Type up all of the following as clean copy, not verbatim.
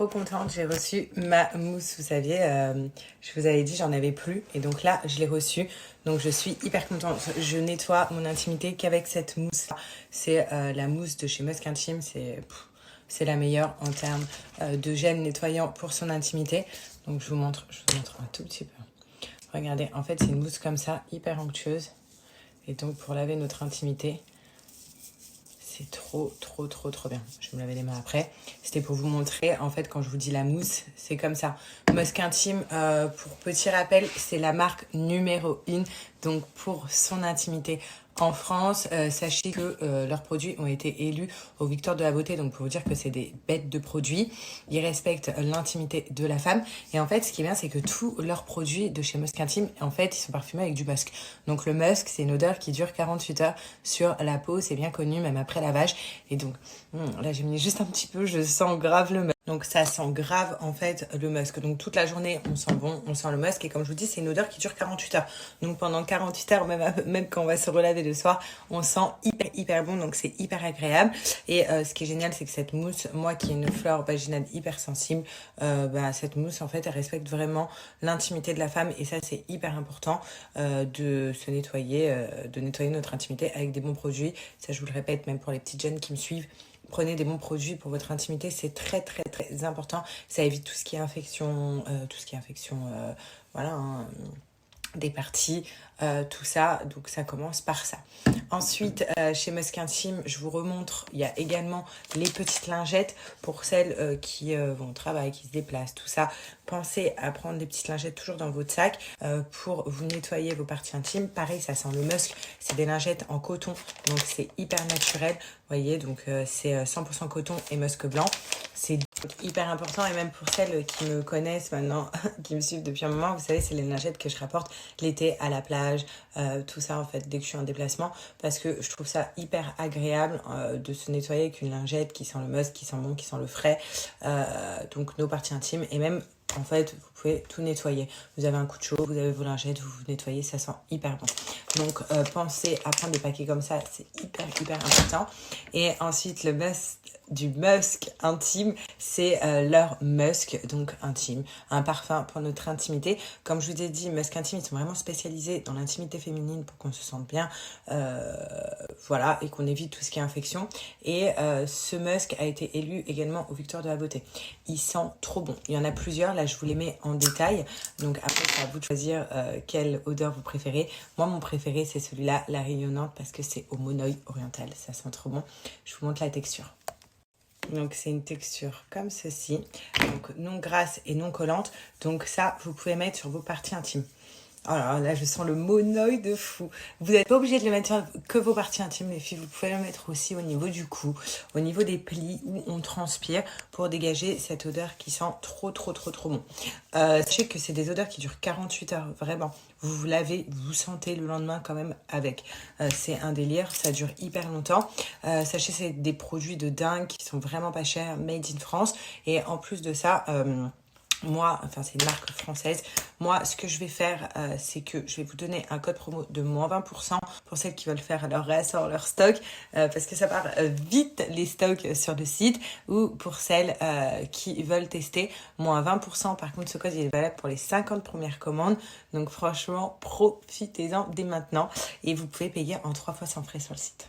trop contente, j'ai reçu ma mousse, vous saviez, je vous avais dit j'en avais plus et donc là je l'ai reçue, donc je suis hyper contente. Je nettoie mon intimité qu'avec cette mousse. C'est la mousse de chez Musk Intime, c'est la meilleure en termes de gel nettoyant pour son intimité. Donc je vous montre un tout petit peu. Regardez, en fait c'est une mousse comme ça, hyper onctueuse, et donc pour laver notre intimité, c'est trop bien. Je vais me laver les mains après. C'était pour vous montrer, en fait, quand je vous dis la mousse, c'est comme ça. Musk Intime, pour petit rappel, c'est la marque numéro 1. Donc, pour son intimité en France, sachez que leurs produits ont été élus aux Victoires de la Beauté. Donc, pour vous dire que c'est des bêtes de produits. Ils respectent l'intimité de la femme. Et en fait, ce qui est bien, c'est que tous leurs produits de chez Musk Intime, en fait, ils sont parfumés avec du musk. Donc, le musk, c'est une odeur qui dure 48 heures sur la peau. C'est bien connu, même après lavage. Et donc, là, j'ai mis juste un petit peu, je sens grave le musk. Donc ça sent grave en fait le musk. Donc toute la journée on sent bon, on sent le musk. Et comme je vous dis, c'est une odeur qui dure 48 heures. Donc pendant 48 heures, même quand on va se relaver le soir, on sent hyper bon. Donc c'est hyper agréable. Et ce qui est génial, c'est que cette mousse, moi qui ai une flore vaginale hyper sensible, cette mousse en fait elle respecte vraiment l'intimité de la femme. Et ça c'est hyper important de se nettoyer, de nettoyer notre intimité avec des bons produits. Ça je vous le répète, même pour les petites jeunes qui me suivent. Prenez des bons produits pour votre intimité, c'est très important. Ça évite tout ce qui est infection, voilà, hein, des parties, tout ça. Donc ça commence par ça. Ensuite, chez Musk Intime, je vous remontre, il y a également les petites lingettes pour celles qui vont au travail, qui se déplacent, tout ça. Pensez à prendre des petites lingettes toujours dans votre sac pour vous nettoyer vos parties intimes. Pareil, ça sent le musk. C'est des lingettes en coton, donc c'est hyper naturel. Vous voyez, donc c'est 100% coton et musk blanc. C'est hyper important, et même pour celles qui me connaissent maintenant, qui me suivent depuis un moment, vous savez, c'est les lingettes que je rapporte l'été à la plage, tout ça en fait, dès que je suis en déplacement, parce que je trouve ça hyper agréable de se nettoyer avec une lingette qui sent le musk, qui sent bon, qui sent le frais, donc nos parties intimes, et même en fait, vous pouvez tout nettoyer. Vous avez un coup de chaud, vous avez vos lingettes, vous vous nettoyez, ça sent hyper bon. Donc, pensez à prendre des paquets comme ça, c'est hyper important. Et ensuite, le must du musk intime, c'est leur musk, donc intime, un parfum pour notre intimité. Comme je vous ai dit, Musk Intime, ils sont vraiment spécialisés dans l'intimité féminine pour qu'on se sente bien, voilà, et qu'on évite tout ce qui est infection. Et ce musk a été élu également aux Victoires de la Beauté. Il sent trop bon. Il y en a plusieurs, là je vous les mets en détail. Donc après, c'est à vous de choisir quelle odeur vous préférez. Moi, mon préféré, c'est celui-là, la rayonnante, parce que c'est au monoï oriental. Ça sent trop bon. Je vous montre la texture. Donc c'est une texture comme ceci, donc non grasse et non collante. Donc ça, vous pouvez mettre sur vos parties intimes. Oh là, je sens le monoï de fou. Vous n'êtes pas obligé de le mettre sur que vos parties intimes, les filles. Vous pouvez le mettre aussi au niveau du cou, au niveau des plis où on transpire, pour dégager cette odeur qui sent trop bon. Sachez que c'est des odeurs qui durent 48 heures, vraiment. Vous vous lavez, vous sentez le lendemain quand même avec. C'est un délire, ça dure hyper longtemps. Sachez que c'est des produits de dingue qui sont vraiment pas chers, made in France. Et en plus de ça... moi, enfin c'est une marque française, moi ce que je vais faire, c'est que je vais vous donner un code promo de moins 20% pour celles qui veulent faire leur réassort, leur stock, parce que ça part vite les stocks sur le site, ou pour celles qui veulent tester, moins 20%. Par contre, ce code il est valable pour les 50 premières commandes, donc franchement profitez-en dès maintenant, et vous pouvez payer en 3 fois sans frais sur le site.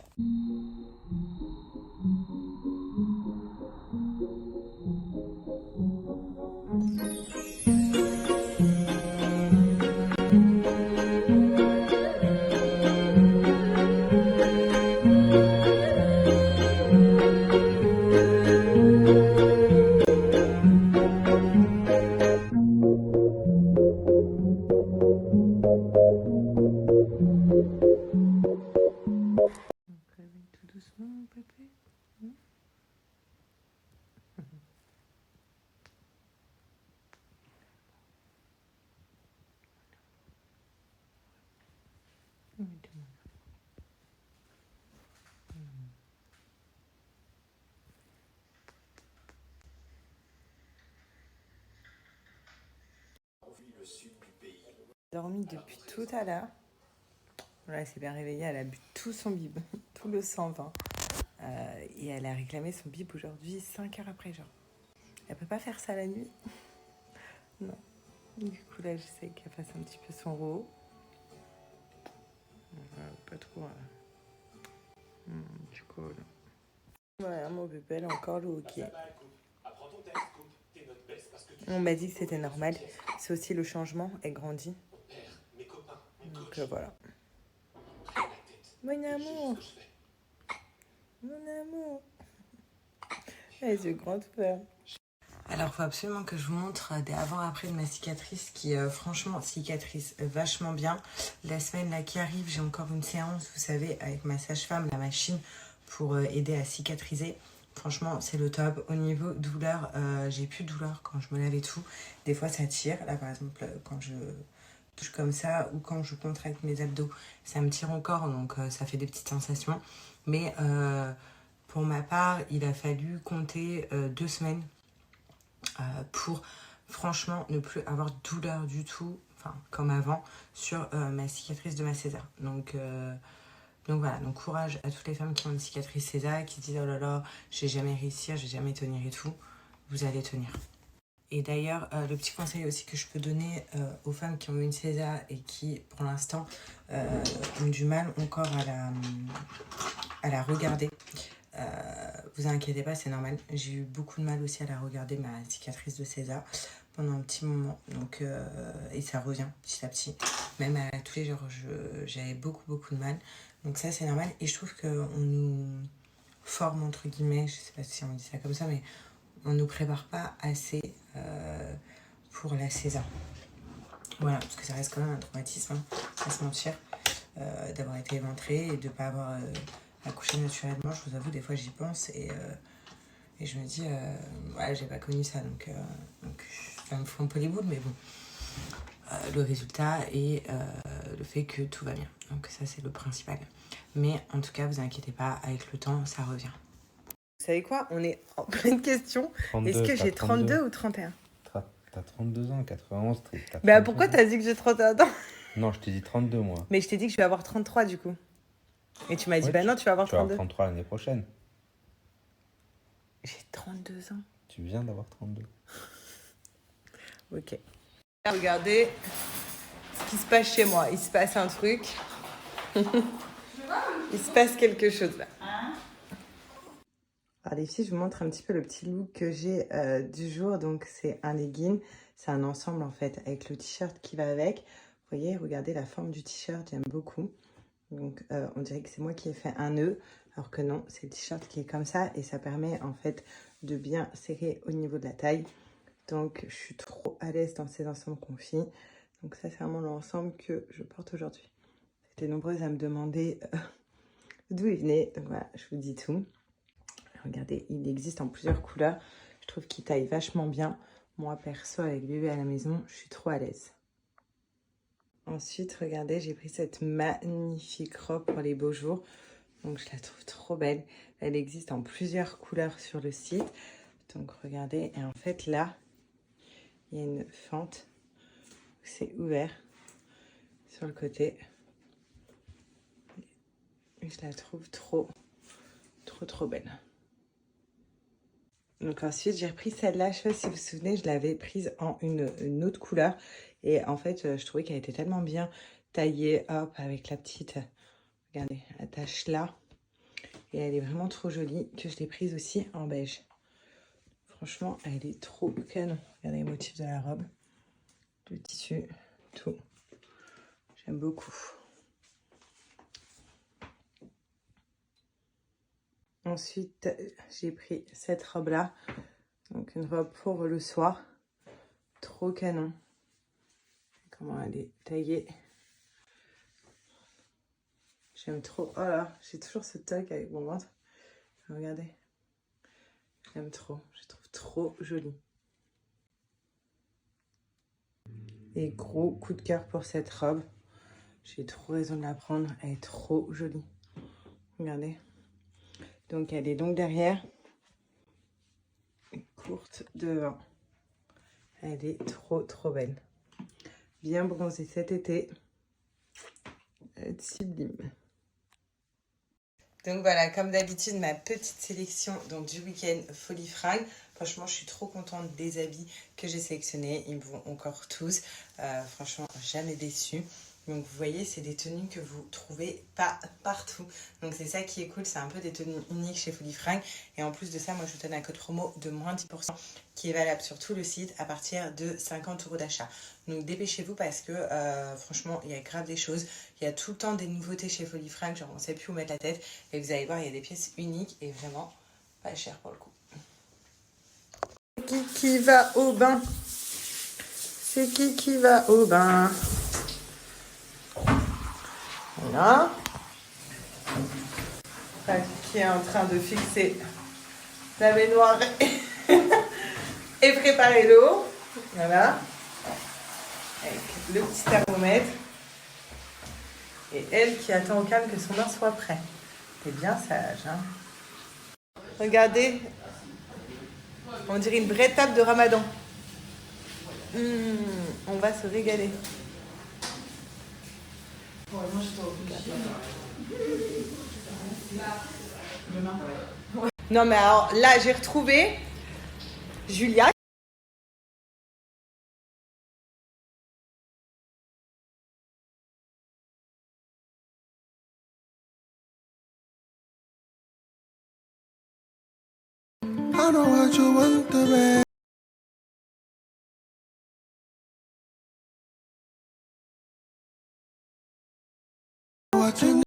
Tout doucement, pépé. Dormi depuis tout à l'heure. Voilà, elle s'est bien réveillée, elle a bu tout son bib, tout le 120. Et elle a réclamé son bib aujourd'hui, 5 heures après, genre. Elle peut pas faire ça la nuit. Non. Du coup, là, j'essaie qu'elle fasse un petit peu son rot. Pas trop. Du coup, là. Voilà, mon bébé, elle a encore le hockey. On m'a dit que c'était normal. C'est aussi le changement, elle grandit. Donc voilà. Mon amour. Mon amour. Elle se grande peur. Alors, il faut absolument que je vous montre des avant-après de ma cicatrice qui, franchement, cicatrise vachement bien. La semaine là qui arrive, j'ai encore une séance, vous savez, avec ma sage-femme, la machine, pour aider à cicatriser. Franchement, c'est le top. Au niveau douleur, j'ai plus de douleur quand je me lave et tout. Des fois, ça tire. Là, par exemple, quand je touche comme ça ou quand je contracte mes abdos, ça me tire encore, donc ça fait des petites sensations. Mais pour ma part, il a fallu compter 2 semaines pour franchement ne plus avoir de douleur du tout, enfin comme avant, sur ma cicatrice de ma César. Donc voilà, donc courage à toutes les femmes qui ont une cicatrice César, qui disent oh là là, j'ai jamais réussi, j'ai jamais tenir et tout. Vous allez tenir. Et d'ailleurs, le petit conseil aussi que je peux donner aux femmes qui ont eu une César et qui, pour l'instant, ont du mal encore à la regarder. Vous inquiétez pas, c'est normal. J'ai eu beaucoup de mal aussi à la regarder, ma cicatrice de César, pendant un petit moment. Donc, et ça revient petit à petit. Même à tous les jours, j'avais beaucoup de mal. Donc ça, c'est normal. Et je trouve qu'on nous forme, entre guillemets, je sais pas si on dit ça comme ça, mais on nous prépare pas assez pour la César. Voilà, parce que ça reste quand même un traumatisme, hein, pas se mentir, d'avoir été éventrée et de pas avoir accouché naturellement. Je vous avoue, des fois j'y pense et je me dis, ouais, j'ai pas connu ça, donc ça me fout un peu les boules, mais bon. Le résultat et le fait que tout va bien. Donc ça, c'est le principal. Mais en tout cas, vous inquiétez pas, avec le temps, ça revient. Vous savez quoi? On est en pleine question. 32, est-ce que j'ai 32. 32 ou 31? T'as 32 ans, 91, Bah pourquoi t'as dit que j'ai 31 ans? Non, je t'ai dit 32 moi. Mais je t'ai dit que je vais avoir 33 du coup. Et tu m'as dit, Ouais, bah non, tu vas avoir tu vas 32. avoir 33 l'année prochaine. J'ai 32 ans. Tu viens d'avoir 32. Ok. Regardez ce qui se passe chez moi. Il se passe un truc. Il se passe quelque chose là. Alors les filles, je vous montre un petit peu le petit look que j'ai du jour. Donc c'est un legging, c'est un ensemble en fait avec le t-shirt qui va avec. Vous voyez, regardez la forme du t-shirt, j'aime beaucoup. Donc on dirait que c'est moi qui ai fait un nœud, alors que non, c'est le t-shirt qui est comme ça et ça permet en fait de bien serrer au niveau de la taille. Donc je suis trop à l'aise dans ces ensembles confits. Donc ça c'est vraiment l'ensemble que je porte aujourd'hui. J'étais nombreuses à me demander d'où il venait, donc voilà, je vous dis tout. Regardez, il existe en plusieurs couleurs. Je trouve qu'il taille vachement bien. Moi, perso, avec bébé à la maison, je suis trop à l'aise. Ensuite, regardez, j'ai pris cette magnifique robe pour les beaux jours. Donc, je la trouve trop belle. Elle existe en plusieurs couleurs sur le site. Donc, regardez. Et en fait, là, il y a une fente. C'est ouvert sur le côté. Et je la trouve trop belle. Donc ensuite, j'ai repris celle-là. Je sais pas si vous vous souvenez, je l'avais prise en une autre couleur. Et en fait, je trouvais qu'elle était tellement bien taillée, hop, avec la petite, regardez, attache là. Et elle est vraiment trop jolie, que je l'ai prise aussi en beige. Franchement, elle est trop canon. Regardez les motifs de la robe, le tissu, tout. J'aime beaucoup. Ensuite, j'ai pris cette robe-là. Donc une robe pour le soir. Trop canon. Comment elle est taillée. J'aime trop. Oh là, j'ai toujours ce toc avec mon ventre. Regardez. J'aime trop. Je trouve trop jolie. Et gros coup de cœur pour cette robe. J'ai trop raison de la prendre. Elle est trop jolie. Regardez. Donc elle est longue derrière. Et courte devant. Elle est trop belle. Bien bronzée cet été. Elle est sublime. Donc voilà, comme d'habitude, ma petite sélection donc, du week-end Folie Fringues. Franchement, je suis trop contente des habits que j'ai sélectionnés. Ils me vont encore tous. Franchement, jamais déçue. Donc vous voyez, c'est des tenues que vous trouvez pas partout. Donc c'est ça qui est cool, c'est un peu des tenues uniques chez Folies Fringues. Et en plus de ça, moi je vous donne un code promo de moins 10% qui est valable sur tout le site à partir de 50 € d'achat. Donc dépêchez-vous parce que franchement, il y a grave des choses. Il y a tout le temps des nouveautés chez Folies Fringues, genre on sait plus où mettre la tête. Et vous allez voir, il y a des pièces uniques et vraiment pas cher pour le coup. Qui va au bain? C'est qui va au bain? Voilà. Qui est en train de fixer la baignoire et préparer l'eau. Voilà. Avec le petit thermomètre. Et elle qui attend au calme que son bain soit prêt. C'est bien sage, hein. Regardez. On dirait une vraie table de Ramadan. On va se régaler. Non mais alors là j'ai retrouvé Julia. I know what you want to be. What you need.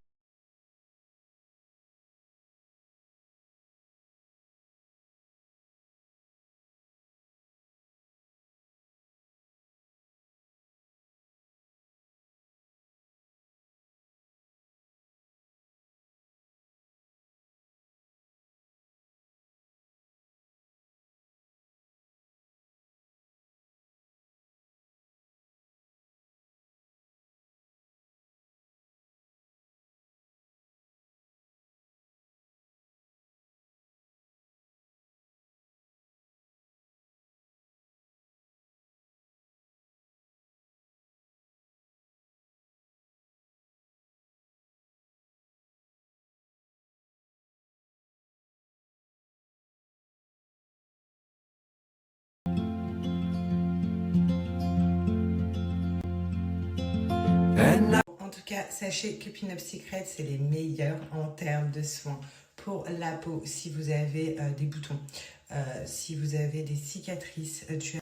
En tout cas, sachez que Pin Up Secret, c'est les meilleurs en termes de soins pour la peau. Si vous avez des boutons, si vous avez des cicatrices, tu as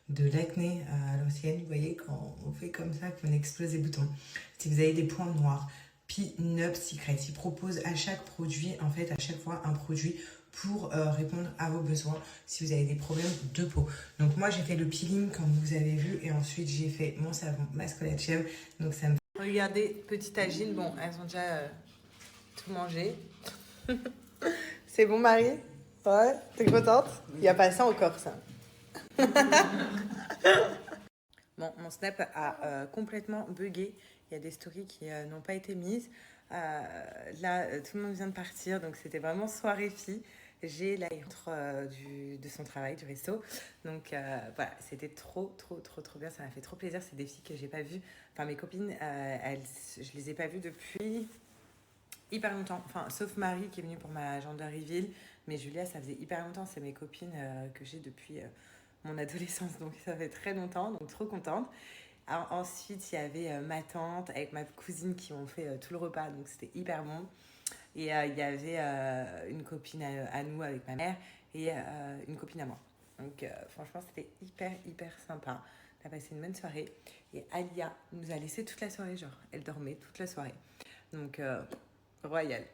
de l'acné à l'ancienne, vous voyez, quand on fait comme ça, qu'on explose les boutons. Si vous avez des points noirs, Pin Up Secret, il propose à chaque produit, en fait, à chaque fois un produit pour répondre à vos besoins si vous avez des problèmes de peau. Donc moi j'ai fait le peeling comme vous avez vu et ensuite j'ai fait mon savon masque de chèvre. Donc ça me... Regardez, petite agile, bon elles ont déjà tout mangé. C'est bon Marie? Ouais, t'es contente? Il n'y a pas ça encore ça. Bon, mon snap a complètement bugué. Il y a des stories qui n'ont pas été mises. Là, tout le monde vient de partir, donc c'était vraiment soirée fille. J'ai la rentre de son travail, du resto. Donc voilà, c'était trop bien. Ça m'a fait trop plaisir. C'est des filles que j'ai pas vues. Enfin, mes copines, je les ai pas vues depuis hyper longtemps. Enfin, sauf Marie qui est venue pour ma gender reveal. Mais Julia, ça faisait hyper longtemps. C'est mes copines que j'ai depuis mon adolescence. Donc ça fait très longtemps. Donc trop contente. Alors, ensuite, il y avait ma tante avec ma cousine qui ont fait tout le repas. Donc c'était hyper bon. Et il y avait une copine à nous avec ma mère et une copine à moi. Donc franchement, c'était hyper sympa. On a passé une bonne soirée. Et Alia nous a laissé toute la soirée, genre, elle dormait toute la soirée. Donc, royal.